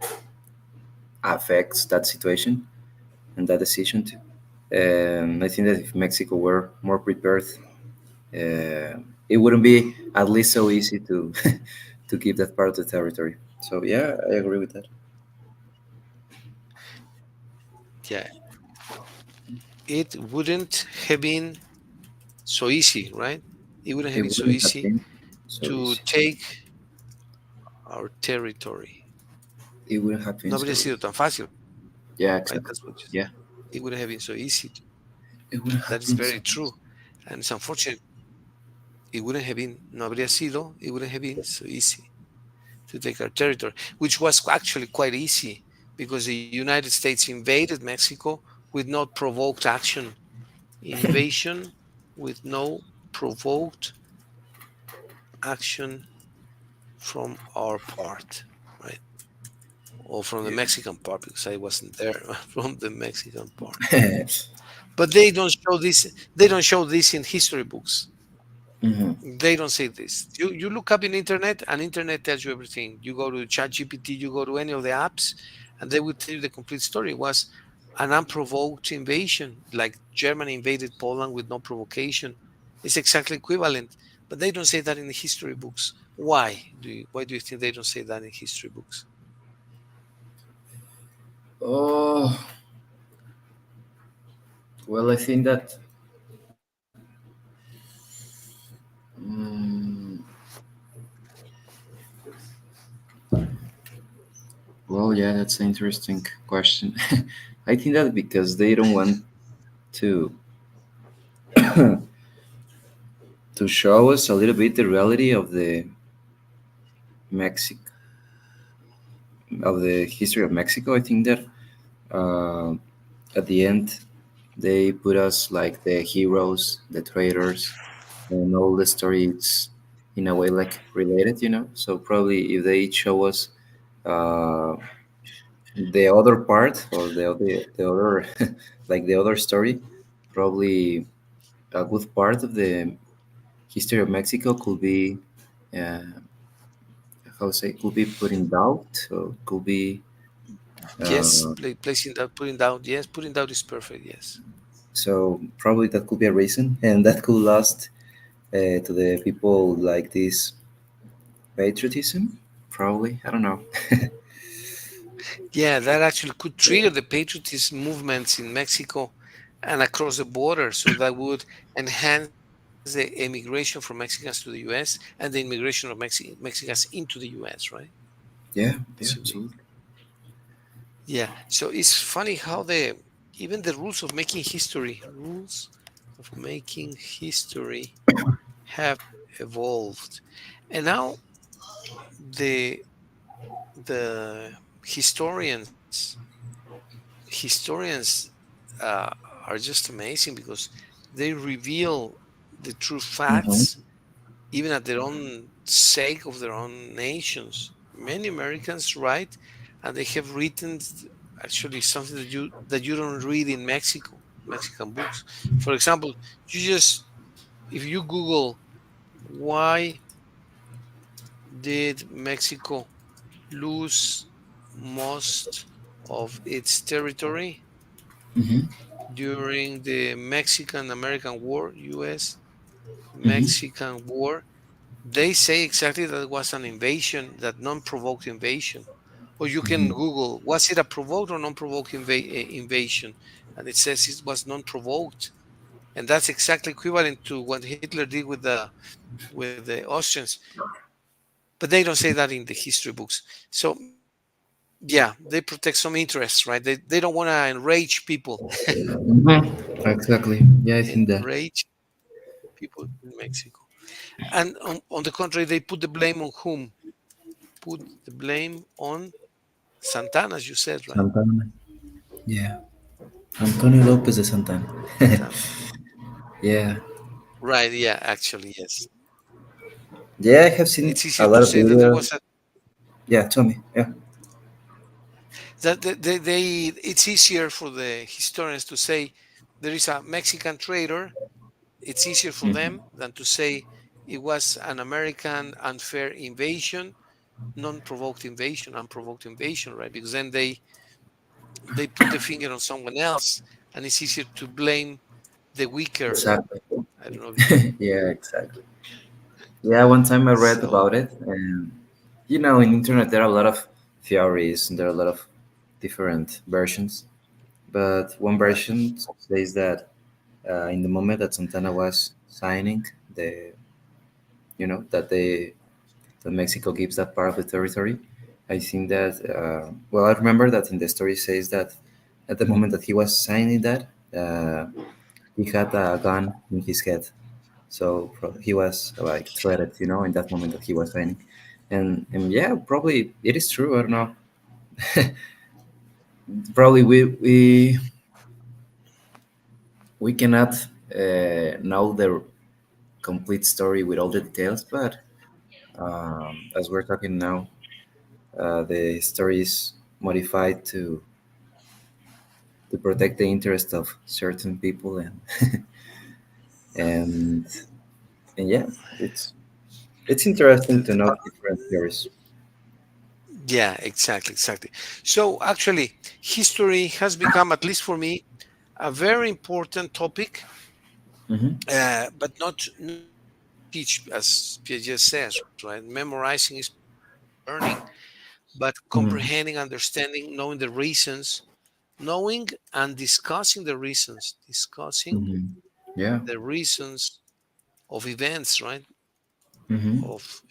affects that situation and that decision too. I think that if Mexico were more prepared, it wouldn't be at least so easy to to keep that part of the territory. So yeah, I agree with that. Yeah, it wouldn't have been so easy, right? It wouldn't have It been so wouldn't have easy been so to easy. take our territory. It wouldn't have No been habría so sido easy. tan fácil, Yeah, right? exactly. That's what you, Yeah, it wouldn't have been so easy. it wouldn't That have is been so very true. easy. And it's unfortunate. It wouldn't have been, no habría sido, it wouldn't have been so easy to take our territory, which was actually quite easy because the United States invaded Mexico with no provoked action. Invasion with no provoked action from our part, right? Or from the Mexican part because I wasn't there, from the Mexican part. Yeah. But they don't show this. They don't show this in history books. Hmm. They don't say this. You look up in internet, and internet tells you everything. You go to ChatGPT, you go to any of the apps, and they will tell you the complete story. It was an unprovoked invasion, like Germany invaded Poland with no provocation. It's exactly equivalent, but they don't say that in the history books. Why do you think they don't say that in history books? Oh, well, I think that. Mm, well, yeah, that's an interesting question. I think that because they don't want to to show us a little bit the reality of the Mexic of the history of Mexico. I think that uh, at the end they put us like the heroes, the traitors, and all the stories in a way like related, you know. So probably if they show us uh, the other part or the other like the other story, probably a good part of the history of Mexico could be uh, how to say, could be put in doubt or could be Yes, uh, placing that, putting down. Yes, putting down is perfect. Yes. so probably that could be a reason, and that could last. To the people like this patriotism, probably. I don't know. Yeah, that actually could trigger the patriotism movements in Mexico and across the border. So that would enhance the immigration from Mexicans to the US and the immigration of Mexicans into the US, right? Yeah, yeah, Possibly. absolutely. Yeah. So it's funny how the even the rules of making history have evolved. And now the the historians historians uh, are just amazing because they reveal the true Hmm. facts even at their own sake of their own nations. Many Americans write, and they have written actually something that you don't read in Mexican books. For example, you just if you Google why did Mexico lose most of its territory Hmm. during the Mexican American War, US Hmm. Mexican War, they say exactly that it was an invasion, that non provoked invasion. Or you can Hmm. Google, was it a provoked or non provoked invasion? And it says it was non provoked. And that's exactly equivalent to what Hitler did with the Austrians. But they don't say that in the history books. So, yeah, they protect some interests, right? They don't want to enrage people, Hmm. Exactly. Yeah, I think that. enrage people in Mexico. And on the contrary, they put the blame on whom? Put the blame on Santana, as you said, right? Santana. Yeah. Antonio Lopez de Santana. Santana. Yeah. Right, yeah, actually, yes. Yeah, I have seen It's a easier lot to of say that there videos. was a Yeah, tell me. Yeah. that it's easier for the historians to say there is a Mexican traitor. It's easier for Hmm. them than to say it was an American unfair invasion, unprovoked invasion, right? Because then they put the finger on someone else, and it's easier to blame the weaker. Exactly. I don't know if you Yeah, exactly. Yeah, one time I read so about it, and in internet there are a lot of theories and there are a lot of different versions. But one right. version says that in the moment that Santana was signing the, that Mexico gives that part of the territory, I think that I remember that in the story says that at the moment that he was signing that, he had a gun in his head, so he was like threatened, in that moment that he was signing, and yeah, probably it is true. I don't know. Probably we cannot know the complete story with all the details, but as we're talking now, the story is modified to protect the interest of certain people, and and yeah, it's interesting to know The different theories. Yeah, exactly. So actually, history has become, at least for me, a very important topic, Hmm. but not to teach, as Piaget says, right? Memorizing is part of learning, but Hmm. comprehending, understanding, knowing the reasons, knowing and discussing Hmm. Yeah. the reasons of events, right? Hmm. Of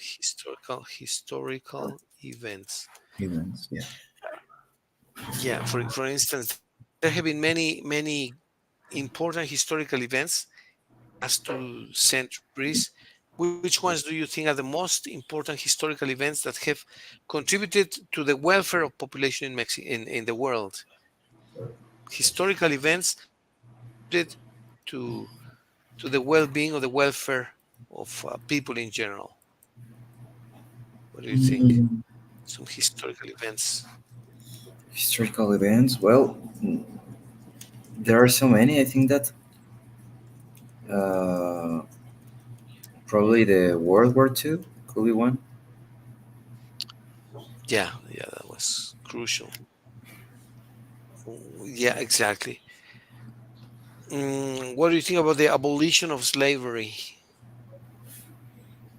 historical events. Events. Yeah. Yeah, for instance, there have been many important historical events in the last 2 centuries. Which ones do you think are the most important historical events that have contributed to the welfare of population in the world? Historical events that contributed to to the well-being or the welfare of people in general. What do you think? Mm, Some historical events. historical events. Well, there are so many. I think that uh, probably the World War II could be one. Yeah, that was crucial. Yeah, exactly. What do you think about the abolition of slavery?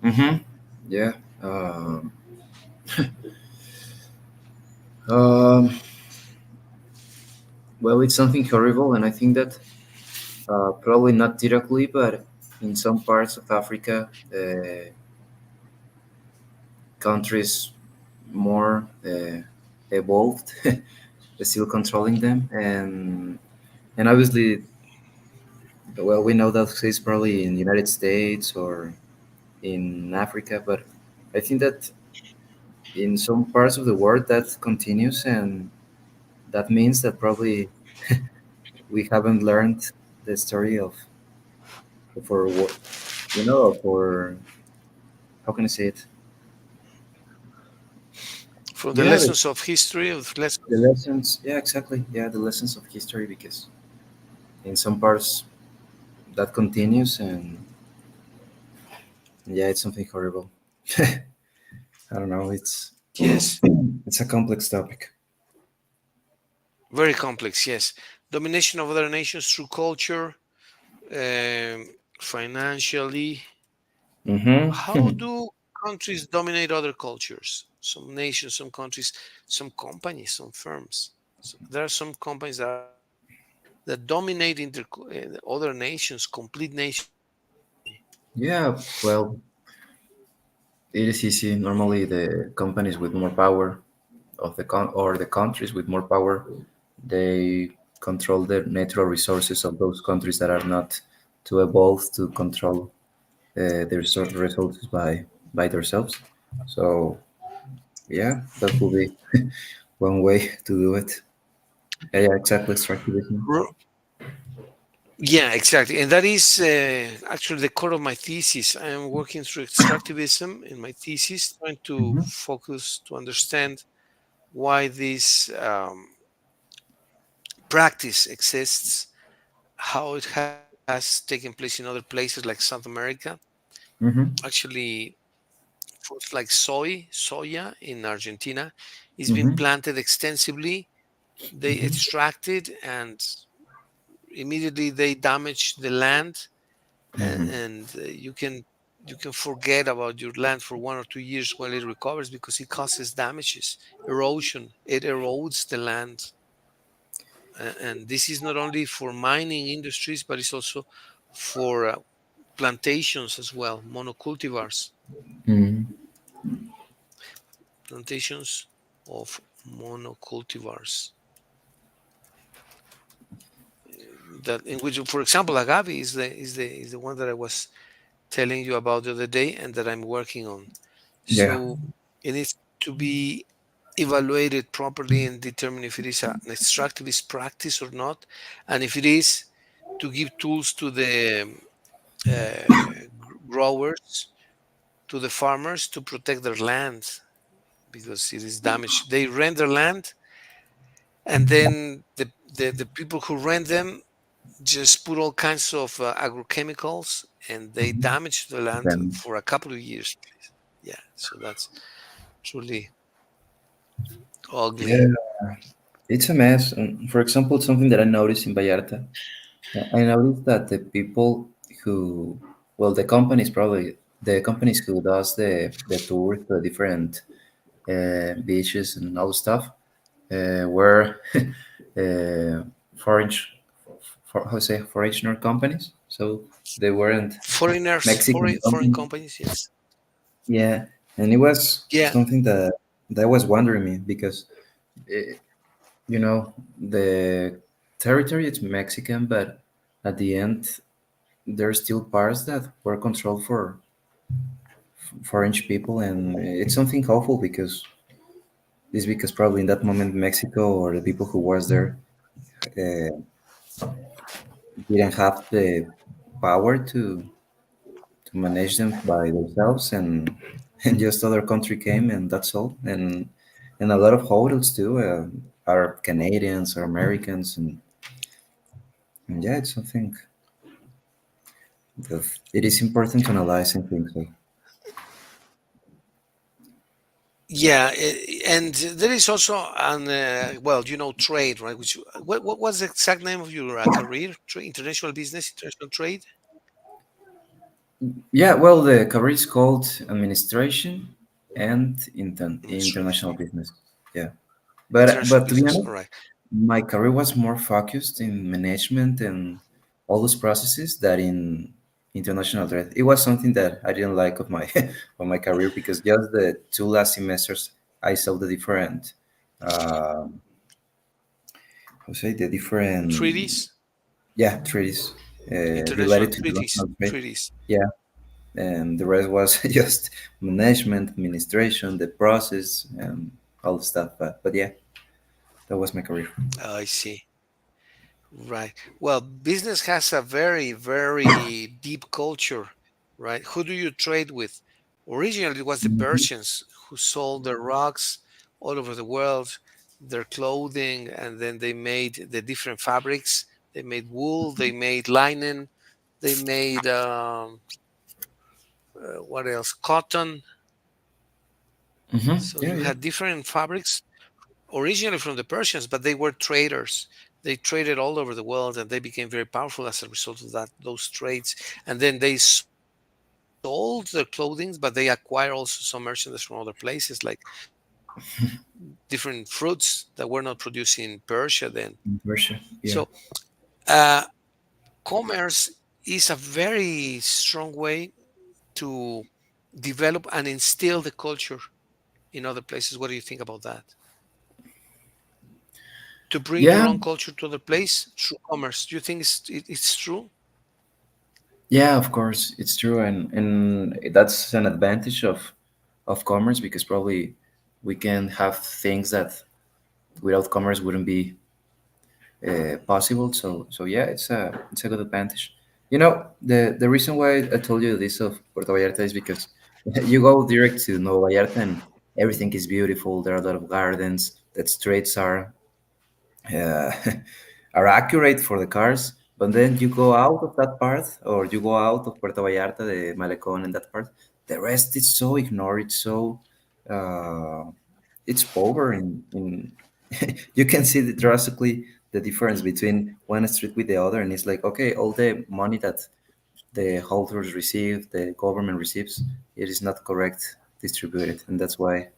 Mm-hmm. Yeah. Um, um, well, it's something horrible, and I think that probably not directly, but in some parts of Africa, countries more evolved, still controlling them, and obviously, well, we know that it's probably in the United States or in Africa, but I think that in some parts of the world that continues, and that means that probably we haven't learned the story of for what for how can I say it? From the Yeah, lessons of history, of the lessons. lessons. Yeah, exactly. Yeah, the lessons of history because in some parts that continues, and yeah, it's something horrible. I don't know. Yes, It's a complex topic. very complex. Yes, domination of other nations through culture, financially. How Mm-hmm. do countries dominate other cultures? Some nations, some countries, some companies, some firms. So there are some companies that dominate other nations, complete nations economy. Yeah, well, it is easy. Normally, the companies with more power or the countries with more power, they control the natural resources of those countries that are not too evolved to control their resources by themselves. So yeah, that would be one way to do it. Yeah, yeah, exactly. Extractivism. Ro- Yeah, exactly. And that is actually the core of my thesis. I am working through extractivism in my thesis, trying to Hmm. focus to understand why this practice exists, how it has taken place in other places like South America. Hmm. Actually, fruits like soya in Argentina, is being Hmm. planted extensively. They extract it and immediately they damage the land, Hmm. and you can forget about your land for 1 or 2 years while it recovers because it causes damages, erosion. It erodes the land, and this is not only for mining industries, but it's also for plantations as well, monocultivars, Hmm. plantations of monocultivars. That in which, for example, agave is the one that I was telling you about the other day and that I'm working on. Yeah. So it needs to be evaluated properly and determine if it is an extractivist practice or not, and if it is, to give tools to the growers, to the farmers to protect their land because it is damaged. They rent their land, and then the people who rent them just put all kinds of agrochemicals and they Hmm. damage the land Then for a couple of years. Yeah, so that's truly ugly. yeah, it's a mess. And for example, something that I noticed in Vallarta, I noticed that the people who, well, the companies who does the tours to the different beaches and all stuff were foreign, how say foreigner companies. So they weren't Foreigners, Mexican foreign companies. companies, yes. Yeah, and it was Yeah, something that was wondering me because eh, the territory is Mexican, but at the end there's still parts that were controlled for French people, and it's something awful because probably in that moment Mexico or the people who was there uh, didn't have the power to manage them by themselves, and just other country came, and that's all. And a lot of hotels too are Canadians or Americans, and yeah, it's something that it is important to analyze and think so. yeah, and there is also an well, trade, right? Which what was the exact name of your career? International business, international trade. Yeah, well, the career is called administration and international Administration, business. Yeah, but international to be business. honest, All right. my career was more focused in management and all those processes that in international trade. It was something that I didn't like of my of my career because just the two last semesters I saw the different, how say the different, Treaties, yeah, treaties international related to treaties, international trade. treaties. Yeah, and the rest was just management, administration, the process, and all the stuff. But yeah, that was my career. I see. Right. Well, business has a very, very deep culture, right? Who do you trade with? Originally, it was the Mhm. Persians who sold their rugs all over the world, their clothing, and then they made the different fabrics. They made wool, they made linen, they made what else? Cotton. So Yeah, you yeah. had different fabrics originally from the Persians, but they were traders. They traded all over the world, and they became very powerful as a result of that those trades. And then they sold their clothing, but they acquired also some merchandise from other places, like different fruits that were not produced in Persia then. In Russia, So, yeah. uh, commerce is a very strong way to develop and instill the culture in other places. What do you think about that? To bring your Yeah, own culture to other place through commerce. Do you think it's true? yeah, of course, it's true, and that's an advantage of commerce because probably we can have things that without commerce wouldn't be possible. So yeah, it's a good advantage. You know, the reason why I told you this of Puerto Vallarta is because you go direct to Nueva Vallarta and everything is beautiful. There are a lot of gardens. The streets uh, are accurate for the cars. But then you go out of that part, or you go out of Puerto Vallarta, the Malecón, and that part. The rest is so ignored. Uh, it's poor. In you can see drastically the difference between one street with the other, and it's like okay, all the money that the holders receive, the government receives, it is not correct distributed, and that's why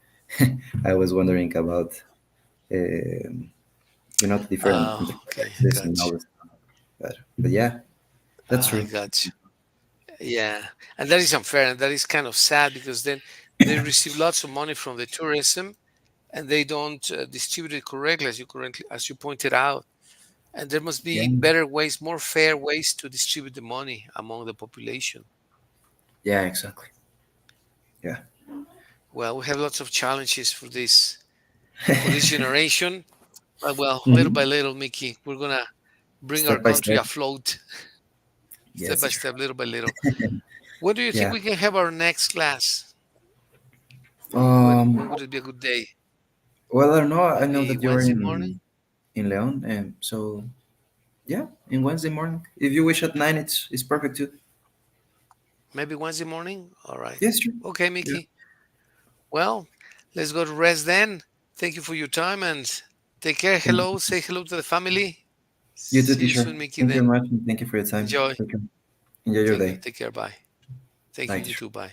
I was wondering about. Um, the different Okay, enterprises and all gotcha. this. But yeah, that's I true. gotcha. Yeah, and that is unfair, and that is kind of sad because then they receive lots of money from the tourism, and they don't distribute it correctly, as you pointed out. And there must Yeah, be better ways, more fair ways to distribute the money among the population. yeah, exactly. Yeah. Well, we have lots of challenges for this generation. But well, little by Mhm. little, Mickey, we're gonna bring our Step by country step. afloat, step Yes, by sir. step, little by little. When do you think Yeah. we can have our next class? When Um. would it be a good day? Well, I don't know. I know Maybe that you're Wednesday morning? in Leon, and so yeah, in Wednesday morning. If you wish at 9, it's perfect too. Maybe Wednesday morning? All right. Yes, sure. Okay, Yeah. Mickey. Well, let's go to rest then. Thank you for your time and take care. Thank Hello. you. Say hello to the family. You too, See you teacher. soon, Mickey, Thank you then. very much, and thank you for your time. Enjoy. Take care. Enjoy your Thank you. day. Take care. Bye. Thank Bye, you. You teacher. too. Bye.